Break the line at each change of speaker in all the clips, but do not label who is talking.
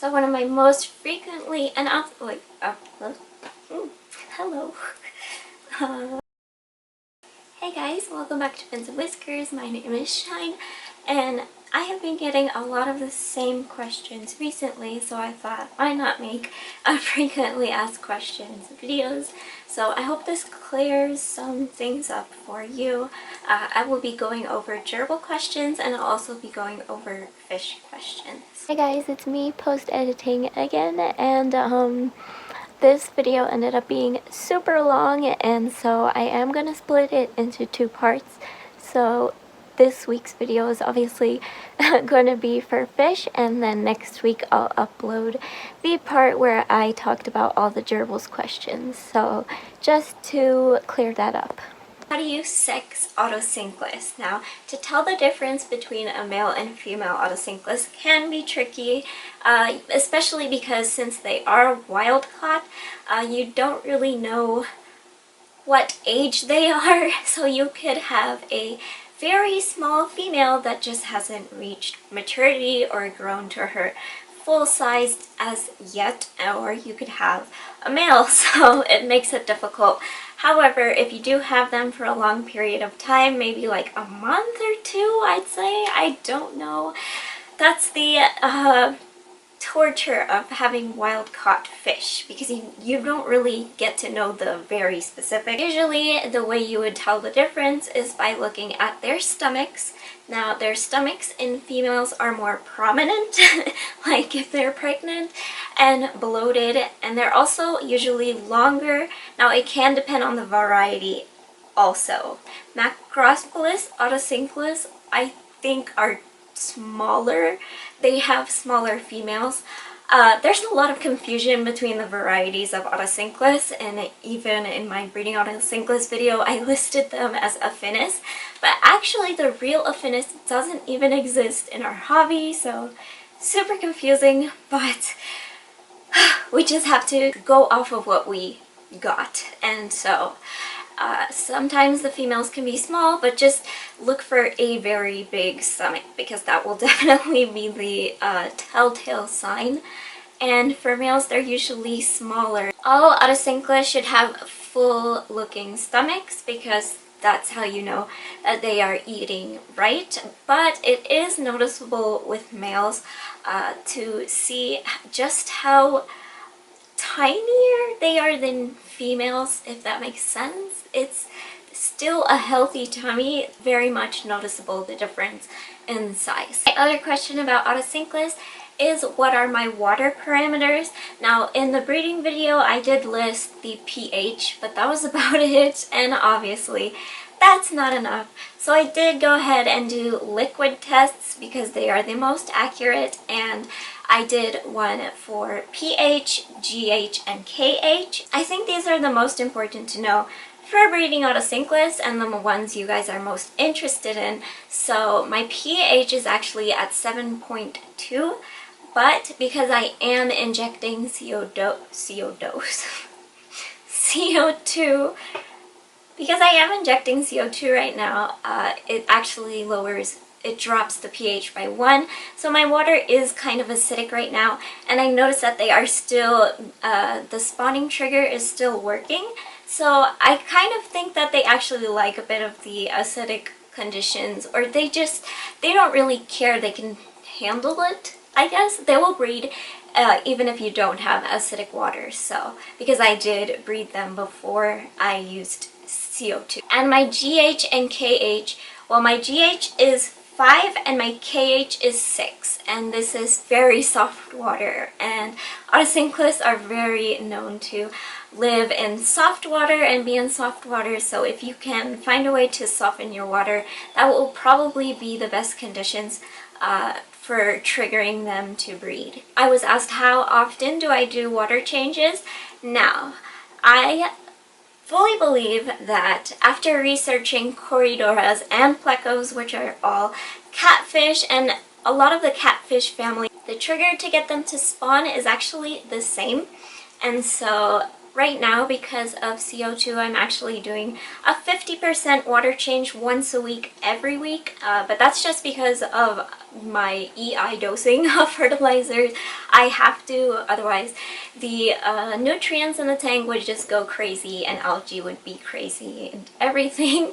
So one of my most frequently announced, hello. Hey guys, welcome back to Pins and Whiskers. My name is Shine, and I have been getting a lot of the same questions recently, so I thought, why not make a frequently asked questions videos? So I hope this clears some things up for you. I will be going over gerbil questions, and I'll also be going over fish questions. Hey guys, it's me post-editing again, and this video ended up being super long, and so I am going to split it into two parts. So this week's video is obviously going to be for fish, and then next week I'll upload the part where I talked about all the gerbils questions. So just to clear that up. How do you sex Otocinclus? Now, to tell the difference between a male and female Otocinclus can be tricky, especially because since they are wild caught, you don't really know what age they are, so you could have a very small female that just hasn't reached maturity or grown to her full size as yet, or you could have a male, so it makes it difficult. However, if you do have them for a long period of time, maybe like a month or two, I'd say, I don't know, that's the torture of having wild caught fish, because you don't really get to know the very specific. Usually the way you would tell the difference is by looking at their stomachs. Now their stomachs in females are more prominent, like if they're pregnant, and bloated, and they're also usually longer. Now it can depend on the variety also. Macrosculus, Otocinclus, I think are smaller. They have smaller females. There's a lot of confusion between the varieties of Otocinclus, and even in my breeding Otocinclus video I listed them as affinis, but actually the real affinis doesn't even exist in our hobby, so super confusing, but we just have to go off of what we got. And so sometimes the females can be small, but just look for a very big stomach, because that will definitely be the telltale sign. And for males, they're usually smaller. All Otocinclus should have full looking stomachs, because that's how you know that they are eating right. But it is noticeable with males to see just how tinier they are than females, if that makes sense. It's still a healthy tummy, very much noticeable the difference in size. My other question about Otocinclus is, what are my water parameters? Now in the breeding video I did list the pH, but that was about it, and obviously that's not enough. So I did go ahead and do liquid tests because they are the most accurate, and I did one for pH, GH, and KH. I think these are the most important to know for breeding Otocinclus and the ones you guys are most interested in. So my pH is actually at 7.2, but because I am injecting CO2, because I am injecting CO2 right now, it actually drops the pH by 1. So my water is kind of acidic right now, and I noticed that they are still, the spawning trigger is still working. So I kind of think that they actually like a bit of the acidic conditions, or they don't really care, they can handle it, I guess. They will breed even if you don't have acidic water, so, because I did breed them before I used CO2. And my GH and KH, well, my GH is 5 and my KH is 6, and this is very soft water, and Otocinclus are very known to live in soft water and be in soft water. So if you can find a way to soften your water, that will probably be the best conditions for triggering them to breed. I was asked how often do I do water changes. Now, I fully believe that after researching Corydoras and Plecos, which are all catfish, and a lot of the catfish family, the trigger to get them to spawn is actually the same. And so right now, because of CO2, I'm actually doing a 50% water change once a week, every week. But that's just because of my EI dosing of fertilizers. I have to, otherwise the nutrients in the tank would just go crazy and algae would be crazy and everything.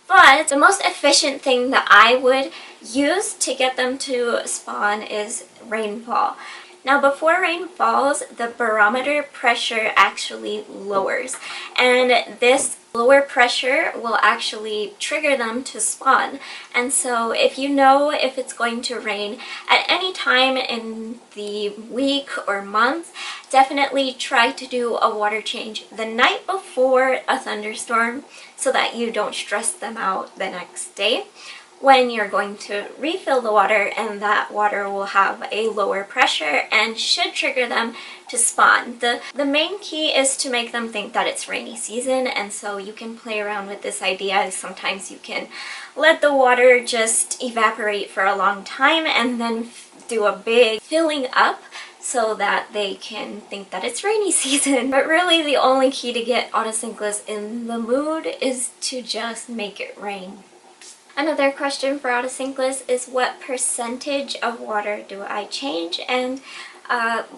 But the most efficient thing that I would use to get them to spawn is rainfall. Now, before rain falls, the barometer pressure actually lowers, and this lower pressure will actually trigger them to spawn. And so if you know if it's going to rain at any time in the week or month, definitely try to do a water change the night before a thunderstorm so that you don't stress them out the next day when you're going to refill the water, and that water will have a lower pressure and should trigger them to spawn. The main key is to make them think that it's rainy season, and so you can play around with this idea. Sometimes you can let the water just evaporate for a long time and then do a big filling up so that they can think that it's rainy season. But really the only key to get Otocinclus in the mood is to just make it rain. Another question for Otocinclus is, what percentage of water do I change? And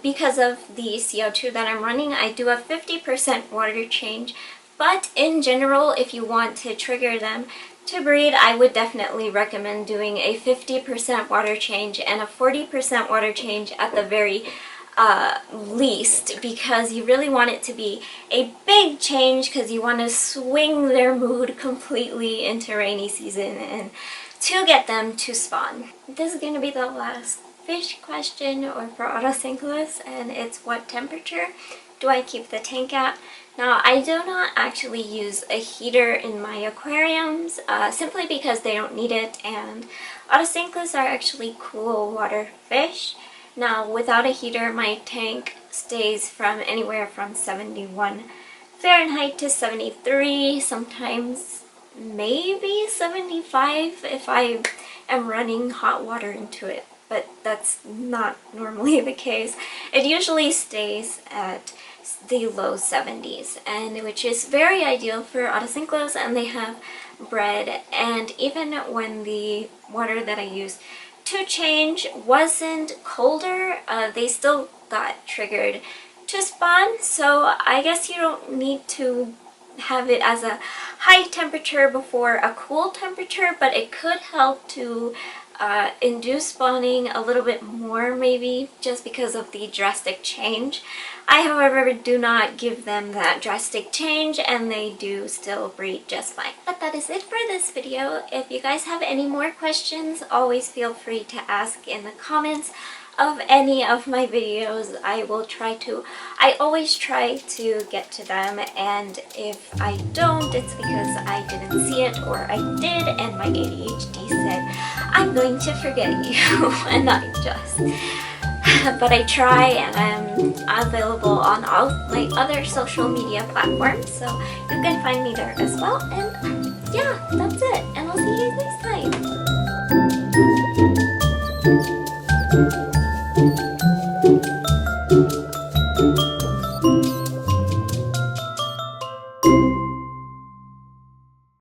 because of the CO2 that I'm running, I do a 50% water change. But in general, if you want to trigger them to breed, I would definitely recommend doing a 50% water change and a 40% water change at the very least, because you really want it to be a big change, because you want to swing their mood completely into rainy season and to get them to spawn. This is going to be the last fish question or for Otocinclus, and it's, what temperature do I keep the tank at? Now, I do not actually use a heater in my aquariums simply because they don't need it, and Otocinclus are actually cool water fish. Now, without a heater, my tank stays from anywhere from 71 Fahrenheit to 73, sometimes maybe 75 if I am running hot water into it, but that's not normally the case. It usually stays at the low 70s, and which is very ideal for Otocinclus, and they have bred. And even when the water that I use to change wasn't colder, they still got triggered to spawn. So I guess you don't need to have it as a high temperature before a cool temperature, but it could help to induce spawning a little bit more, maybe, just because of the drastic change. I, however, do not give them that drastic change, and they do still breed just fine. But that is it for this video. If you guys have any more questions, always feel free to ask in the comments of any of my videos. I always try to get to them, and if I don't, it's because I didn't see it, or I did and my ADHD said, I'm going to forget you, and not just. But I try, and I'm available on all my other social media platforms, so you can find me there as well. And yeah, that's it, and I'll see you guys next time.